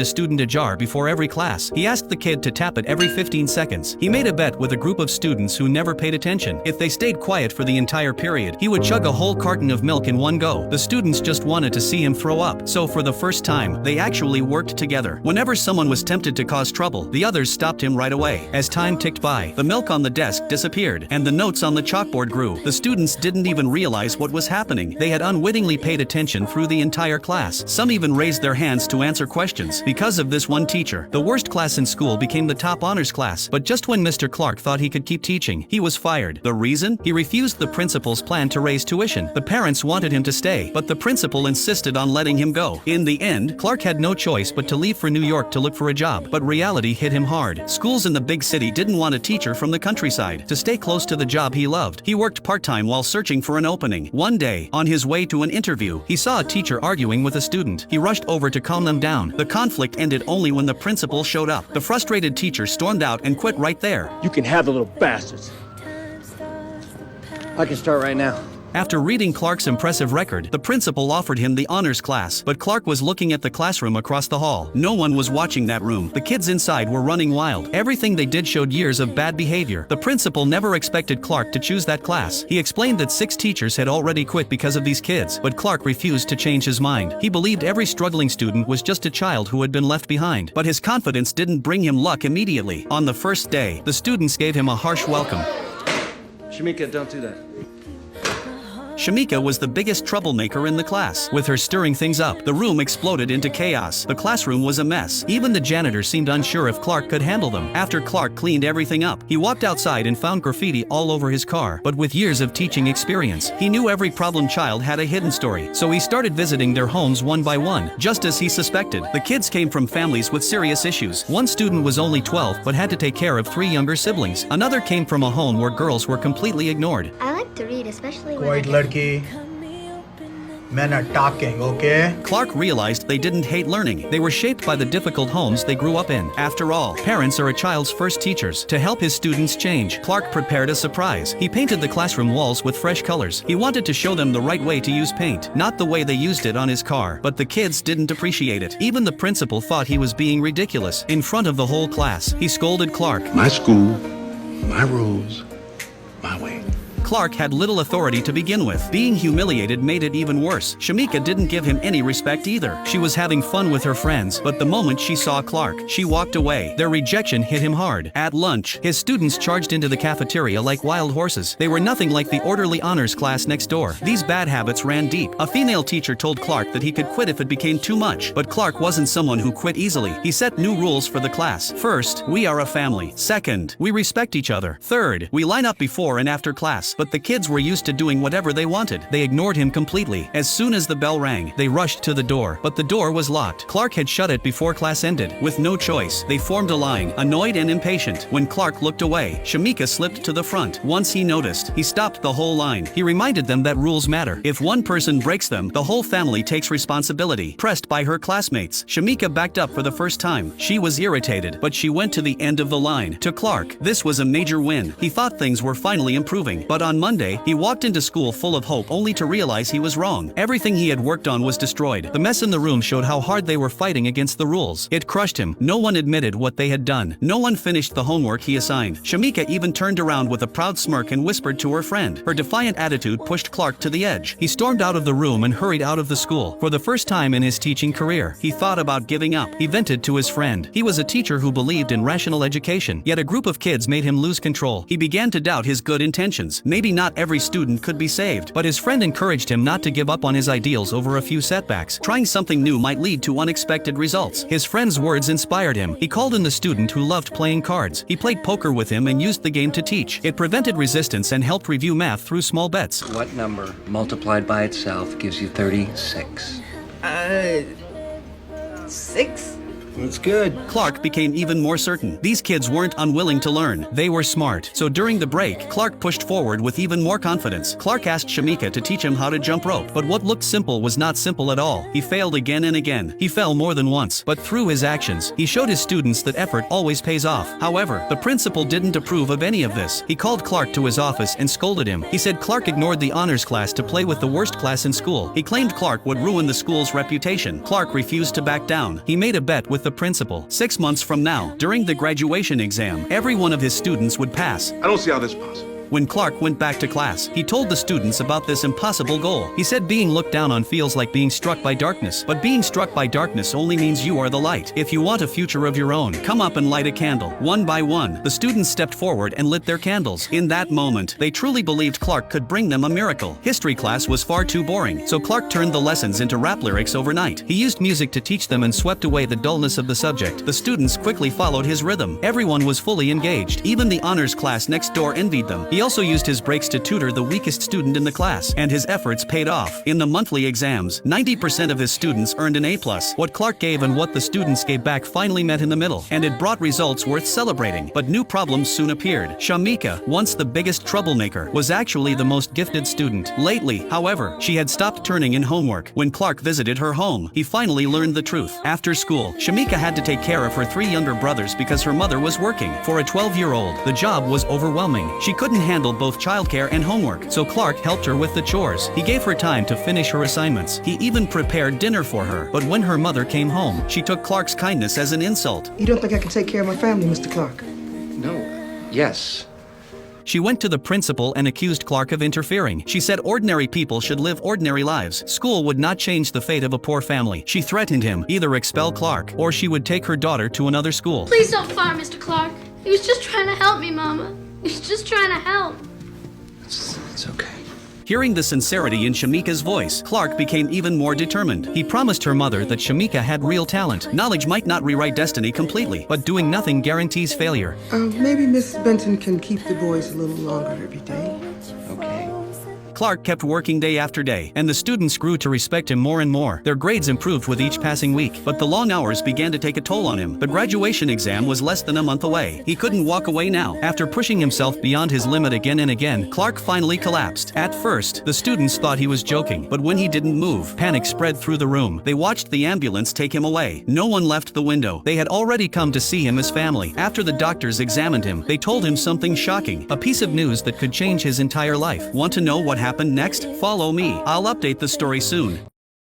a student a jar before every class. He asked the kid to tap it every 15 seconds. He made a bet with a group of students who never paid attention. If they stayed quiet for the entire period, he would chug a whole carton of milk in one go. The students just wanted to see him throw up. So for the first time, they actually worked together. Whenever someone was tempted to cause trouble, the others stopped him right away. As time ticked by, the milk on the desk disappeared, and the notes on the chalkboard grew. The students didn't even realize what was happening. They had unwittingly paid attention through the entire class. Some even raised their hands to answer questions. Because of this one teacher, the worst class in school became the top honors class. But just when Mr. Clark thought he could keep teaching, he was fired. The reason? He refused the principal's plan to raise tuition. The parents wanted him to stay, but the principal insisted on letting him go. In the end, Clark had no choice but to leave for New York to look for a job. But reality hit him hard. Schools in the big city didn't want a teacher from the countryside. To stay close to the job he loved, he worked part-time while searching for an opening. One day, on his way to an interview, he saw a teacher arguing with a student. He rushed over to calm them down. The conflict ended only when the principal showed up. The frustrated teacher stormed out and quit right there. You can have the little bastards. I can start right now. After reading Clark's impressive record, the principal offered him the honors class, but Clark was looking at the classroom across the hall. No one was watching that room. The kids inside were running wild. Everything they did showed years of bad behavior. The principal never expected Clark to choose that class. He explained that 6 teachers had already quit because of these kids, but Clark refused to change his mind. He believed every struggling student was just a child who had been left behind. But his confidence didn't bring him luck immediately. On the first day, the students gave him a harsh welcome. Shamika, don't do that. Shamika was the biggest troublemaker in the class. With her stirring things up, the room exploded into chaos. The classroom was a mess. Even the janitor seemed unsure if Clark could handle them. After Clark cleaned everything up, he walked outside and found graffiti all over his car. But with years of teaching experience, he knew every problem child had a hidden story. So he started visiting their homes one by one, just as he suspected. The kids came from families with serious issues. One student was only 12 but had to take care of 3 younger siblings. Another came from a home where girls were completely ignored. I like to read, especially when Quite ladki. Men are talking, okay? Clark realized they didn't hate learning. They were shaped by the difficult homes they grew up in. After all, parents are a child's first teachers. To help his students change, Clark prepared a surprise. He painted the classroom walls with fresh colors. He wanted to show them the right way to use paint, not the way they used it on his car. But the kids didn't appreciate it. Even the principal thought he was being ridiculous. In front of the whole class, he scolded Clark. My school, my rules, my way. Clark had little authority to begin with. Being humiliated made it even worse. Shamika didn't give him any respect either. She was having fun with her friends, but the moment she saw Clark, she walked away. Their rejection hit him hard. At lunch, his students charged into the cafeteria like wild horses. They were nothing like the orderly honors class next door. These bad habits ran deep. A female teacher told Clark that he could quit if it became too much, but Clark wasn't someone who quit easily. He set new rules for the class. First, we are a family. Second, we respect each other. Third, we line up before and after class. But the kids were used to doing whatever they wanted. They ignored him completely. As soon as the bell rang, they rushed to the door, but the door was locked. Clark had shut it before class ended. With no choice, they formed a line, annoyed and impatient. When Clark looked away, Shamika slipped to the front. Once he noticed, he stopped the whole line. He reminded them that rules matter. If one person breaks them, the whole family takes responsibility. Pressed by her classmates, Shamika backed up for the first time. She was irritated, but she went to the end of the line. To Clark, this was a major win. He thought things were finally improving, but on Monday, he walked into school full of hope only to realize he was wrong. Everything he had worked on was destroyed. The mess in the room showed how hard they were fighting against the rules. It crushed him. No one admitted what they had done. No one finished the homework he assigned. Shamika even turned around with a proud smirk and whispered to her friend. Her defiant attitude pushed Clark to the edge. He stormed out of the room and hurried out of the school. For the first time in his teaching career, he thought about giving up. He vented to his friend. He was a teacher who believed in rational education, yet a group of kids made him lose control. He began to doubt his good intentions. Maybe not every student could be saved, but his friend encouraged him not to give up on his ideals over a few setbacks. Trying something new might lead to unexpected results. His friend's words inspired him. He called in the student who loved playing cards. He played poker with him and used the game to teach. It prevented resistance and helped review math through small bets. What number multiplied by itself gives you 36? 6? That's good. Clark became even more certain. These kids weren't unwilling to learn. They were smart. So during the break, Clark pushed forward with even more confidence. Clark asked Shamika to teach him how to jump rope, but what looked simple was not simple at all. He failed again and again. He fell more than once, but through his actions, he showed his students that effort always pays off. However, the principal didn't approve of any of this. He called Clark to his office and scolded him. He said Clark ignored the honors class to play with the worst class in school. He claimed Clark would ruin the school's reputation. Clark refused to back down. He made a bet with the the principal. 6 months from now, during the graduation exam, every one of his students would pass. I don't see how this is possible. When Clark went back to class, he told the students about this impossible goal. He said being looked down on feels like being struck by darkness, but being struck by darkness only means you are the light. If you want a future of your own, come up and light a candle. One by one, the students stepped forward and lit their candles. In that moment, they truly believed Clark could bring them a miracle. History class was far too boring, so Clark turned the lessons into rap lyrics overnight. He used music to teach them and swept away the dullness of the subject. The students quickly followed his rhythm. Everyone was fully engaged. Even the honors class next door envied them. He also used his breaks to tutor the weakest student in the class, and his efforts paid off. In the monthly exams, 90% of his students earned an A+. What Clark gave and what the students gave back finally met in the middle, and it brought results worth celebrating. But new problems soon appeared. Shamika, once the biggest troublemaker, was actually the most gifted student. Lately, however, she had stopped turning in homework. When Clark visited her home, he finally learned the truth. After school, Shamika had to take care of her 3 younger brothers because her mother was working. For a 12-year-old, the job was overwhelming. She couldn't handle both childcare and homework, so Clark helped her with the chores. He gave her time to finish her assignments. He even prepared dinner for her. But when her mother came home, she took Clark's kindness as an insult. You don't think I can take care of my family, Mr. Clark? No. Yes. She went to the principal and accused Clark of interfering. She said ordinary people should live ordinary lives. School would not change the fate of a poor family. She threatened him, either expel Clark, or she would take her daughter to another school. Please don't fire Mr. Clark. He was just trying to help me, Mama. He was just trying to help. It's okay. Hearing the sincerity in Shamika's voice, Clark became even more determined. He promised her mother that Shamika had real talent. Knowledge might not rewrite destiny completely, but doing nothing guarantees failure. Maybe Miss Benton can keep the boys a little longer every day. Okay. Clark kept working day after day, and the students grew to respect him more and more. Their grades improved with each passing week, but the long hours began to take a toll on him. The graduation exam was less than a month away. He couldn't walk away now. After pushing himself beyond his limit again and again, Clark finally collapsed. At first, the students thought he was joking, but when he didn't move, panic spread through the room. They watched the ambulance take him away. No one left the window. They had already come to see him as family. After the doctors examined him, they told him something shocking, a piece of news that could change his entire life. Want to know what happened next? Follow me. I'll update the story soon.